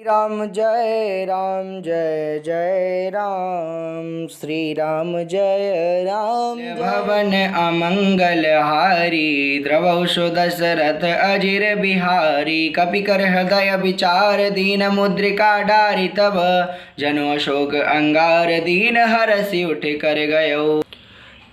राम जय जय राम, श्री राम जय राम। भवन अमंगल हारी, द्रवहु दशरथ अजिर बिहारी। कपिकर हृदय विचार, दीन मुद्रिका डारी। तब जनु अशोक अंगार, दीन हरसि उठ कर गयो।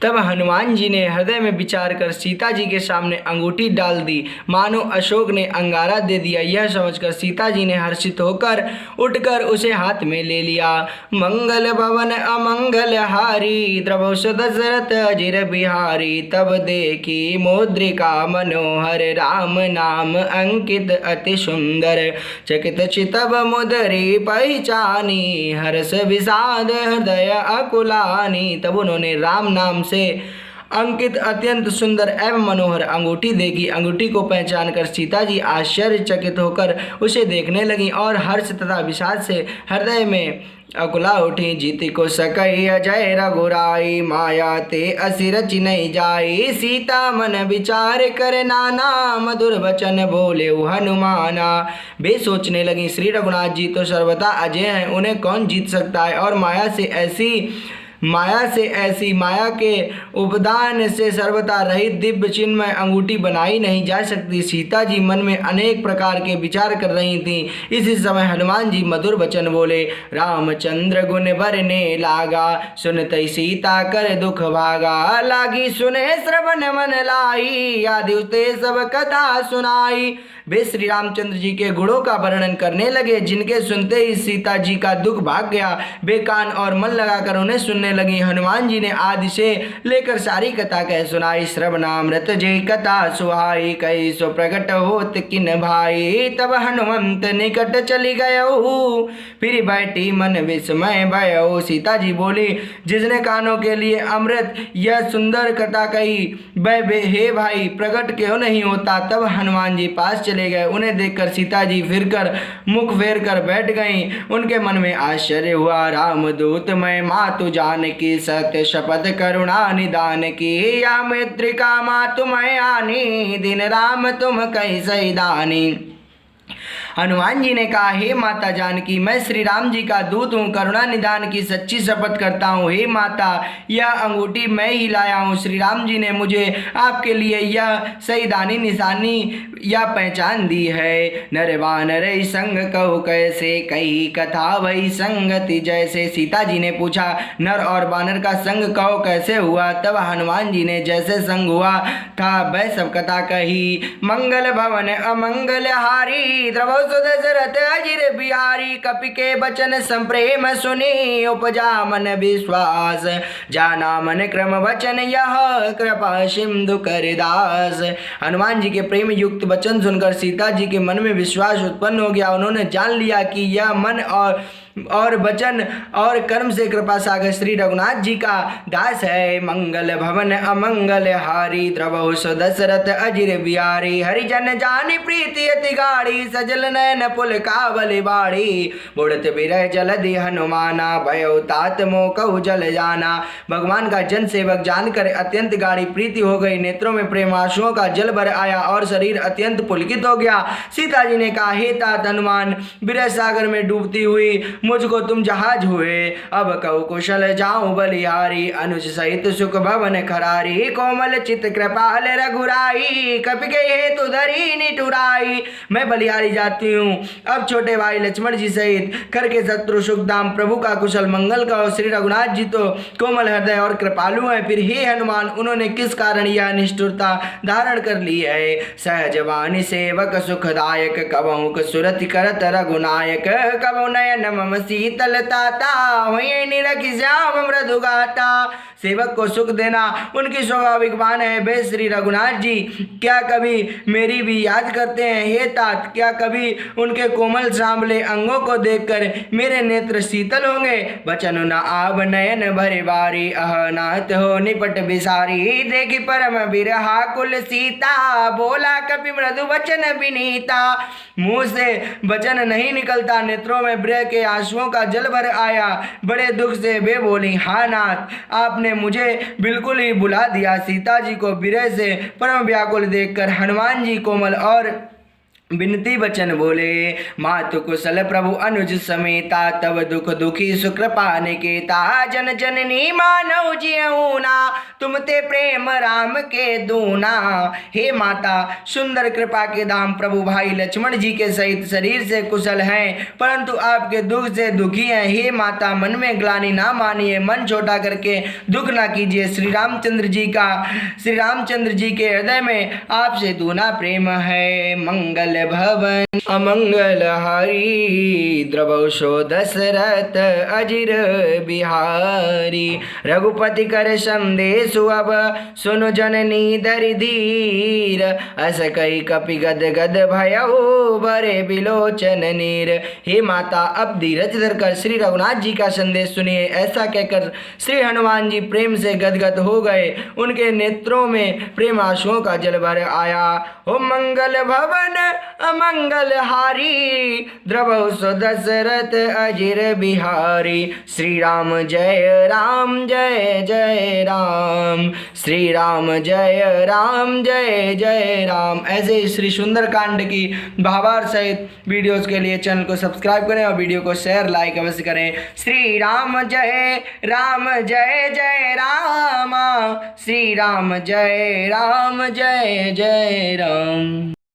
तब हनुमान जी ने हृदय में विचार कर सीता जी के सामने अंगूठी डाल दी, मानो अशोक ने अंगारा दे दिया। यह समझकर सीता जी ने हर्षित होकर उठकर उसे हाथ में ले लिया। मंगल भवन अमंगल हारी, द्रवहु दशरथ अजिर बिहारी। तब देखी मुद्रिका मनोहर, राम नाम अंकित अति सुंदर। चकित चितव मुदरी पहचानी, हर्ष विषाद हृदय अकुलानी। तब उन्होंने राम नाम से अंकित अत्यंत सुंदर एवं मनोहर अंगूठी देखी। अंगूठी को पहचान कर सीता जी आश्चर्यचकित होकर उसे देखने लगी और हर्ष तथा विषाद से हृदय में अकुला उठी। जीति को सकई अजय रघुराई, माया ते असि रचि नहीं जाई। सीता मन विचार कर नाना, मधुर वचन बोले हनुमाना। वे सोचने लगी, श्री रघुनाथ जी तो सर्वथा अजय हैं, उन्हें कौन जीत सकता है। और माया से ऐसी माया के उपदान से सर्वथा रहित दिव्य चिन्मय अंगूठी बनाई नहीं जा सकती। सीता जी मन में अनेक प्रकार के विचार कर रही थीं। इसी समय हनुमान जी मधुर वचन बोले, रामचंद्र गुण बरने लागा, सुनतई सीता कर दुख भागा। लागी सुने श्रवण मन लाई, आदि उते सब कथा सुनाई। वे श्री रामचंद्र जी के गुणों का वर्णन करने लगे, जिनके सुनते ही सीता जी का दुख भाग गया। वे कान और मन लगाकर उन्हें सुनने लगी। हनुमान जी ने आदि से लेकर सारी कथा कह सुनाई। श्रवणामृत जे कथा सुहाई, कई सो प्रकट होत किन भाई। तब हनुमंत निकट चली गयो, फिर बैठी मन विस्मय भयो। सीता जी बोली, जिसने कानों के लिए अमृत यह सुंदर कथा कही, वह हे भाई प्रकट क्यों नहीं होता। तब हनुमान जी पास चले गए। उन्हें देखकर सीता जी फिरकर मुख फेर कर बैठ गईं। उनके मन में आश्चर्य हुआ। रामदूत मैं मातु जानकी, सत्य शपथ करुणा निदान की। या मित्रिका मातु मैं आनी, दिन राम तुम कैसे दानी। हनुमान जी ने कहा, हे माता जानकी, मैं श्री राम जी का दूत हूँ, करुणा निदान की सच्ची शपथ करता हूँ। हे माता, यह अंगूठी मैं ही लाया हूँ। श्री राम जी ने मुझे आपके लिए यह सईदानी निशानी या पहचान दी है। नर वानर संग कहु कैसे, कही कथा वही संगति जैसे। सीता जी ने पूछा, नर और वानर का संग कहो कैसे हुआ। तब हनुमान जी ने जैसे संग हुआ था वह सब कथा कही। मंगल भवन अमंगल हारी, द्रवहु दशरथ अजिर बिहारी। कपि के बचन संप्रेम सुनी, उपजा मन विश्वास। जाना मन क्रम वचन यह, कृपा सिंधु कर दास। हनुमान जी के प्रेम युक्त वचन सुनकर सीता जी के मन में विश्वास उत्पन्न हो गया। उन्होंने जान लिया कि यह मन और वचन और कर्म से कृपा सागर श्री रघुनाथ जी का दास है। मंगल भवन अमंगल हारी, द्रवहु दशरथ अजिर बिहारी। हरिजन जानी प्रीति अति गाढ़ी, सजल नयन पुल कावल बाड़ी। बुढ़त बिरह जलधि हनुमाना, भयो तात मोकहु जल जाना। भगवान का जन सेवक जानकर अत्यंत गाढ़ी प्रीति हो गई। नेत्रों में प्रेम आंसुओं का जल भर आया और शरीर अत्यंत पुलकित हो गया। सीता जी ने कहा, हे तात हनुमान, बिरह सागर में डूबती हुई मुझको तुम जहाज हुए। अब कहु कुशल जाऊं बलिहारी, अनुज सहित सुख भवन खरारी। कोमल चित कृपाल रघुराई, कपि के हेतु धरी निठुराई। मैं बलिहारी जाती हूँ, अब छोटे भाई लक्ष्मण जी सहित कर के शत्रु सुखदाम प्रभु का कुशल मंगल कहो। श्री रघुनाथ जी तो कोमल हृदय और कृपालु हैं, फिर हे हनुमान, उन्होंने किस कारण यह निष्ठुरता धारण कर ली है। सहजवानी सेवक सुखदायक, कबहुक सुरति करत रघुनायक। कबहु नयन मम शीतलताता, होए निरखि श्याम मृदु गाता। सेवक को सुख देना उनकी स्वाभाविक बात है। वे श्री रघुनाथ जी क्या कभी मेरी भी याद करते हैं। हे तात, क्या कभी उनके कोमल सांवले अंगों को देखकर मेरे नेत्र शीतल होंगे। बचन न आव नयन भरे बारी, अहनात हो निपट बिसारी। देखी परम बिरहा कुल सीता, बोला कपि मृदु वचन विनीता। मुंह से वचन नहीं निकलता, नेत्रों में विरह के आंसुओं का जल भर आया। बड़े दुख से वे बोली, हाँ नाथ, आपने मुझे बिल्कुल ही भुला दिया। सीता जी को विरह से परम व्याकुल देखकर हनुमान जी कोमल और बिनती बचन बोले, मातु कुशल प्रभु अनुज समेता, तब दुख दुखी सुकृपा निकेता, जन जननी मानव जियऊना, तुम ते प्रेम राम के दूना। हे माता, सुंदर कृपा के धाम प्रभु भाई लक्ष्मण जी के सहित शरीर से कुशल हैं, परंतु आपके दुख से दुखी हैं। हे माता, मन में ग्लानि ना मानिए, मन छोटा करके दुख ना कीजिए। श्री रामचंद्र जी के हृदय में आपसे दूना प्रेम है। मंगल भवन अमंगल हारी, द्रवशो दशरथ अजिर बिहारी। रघुपति कर संदेश अब, सुनु जननी धरि धीर, अस कई कपि गद गद भयउ, भरे बिलोचन नीर। हे माता, अब धीरज धरकर श्री रघुनाथ जी का संदेश सुनिए। ऐसा कहकर श्री हनुमान जी प्रेम से गदगद हो गए, उनके नेत्रों में प्रेम आंसुओं का जल भर आया। हो मंगल भवन अमंगल हारी, द्रवहु सो दशरथ अजिर बिहारी। श्री राम जय राम जय जय राम, श्री राम जय राम जय जय राम। ऐसे श्री सुंदरकांड की भावार्थ सहित वीडियोस के लिए चैनल को सब्सक्राइब करें और वीडियो को शेयर लाइक अवश्य करें। श्री राम जय जय राम, श्री राम जय जय राम।